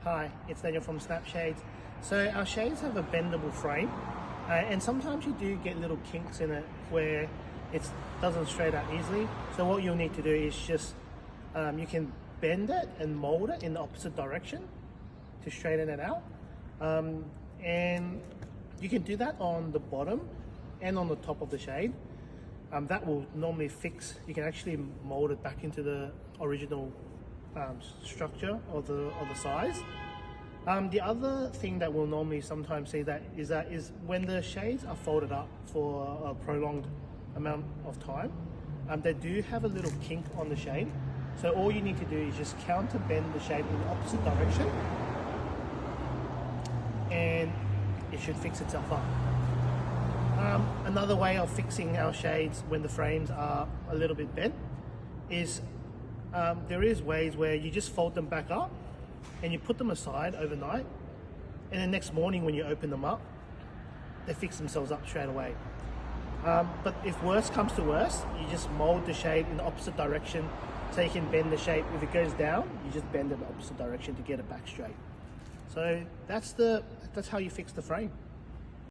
Hi, it's Daniel from Snapshades. So our shades have a bendable frame, and sometimes you do get little kinks in it where it doesn't straight out easily. So what you'll need to do is just, you can bend it and mold it in the opposite direction to straighten it out. And you can do that on the bottom and on the top of the shade. That will normally fix, you can actually mold it back into the original structure of the size. The other thing that we'll normally sometimes see is when the shades are folded up for a prolonged amount of time, they do have a little kink on the shade. So all you need to do is just counter bend the shade in the opposite direction, and it should fix itself up. Another way of fixing our shades when the frames are a little bit bent is there is ways where you just fold them back up and you put them aside overnight, and the next morning when you open them up, they fix themselves up straight away. But if worse comes to worse, you just mold the shade in the opposite direction so you can bend the shape. If it goes down, you just bend it in the opposite direction to get it back straight. So that's how you fix the frame.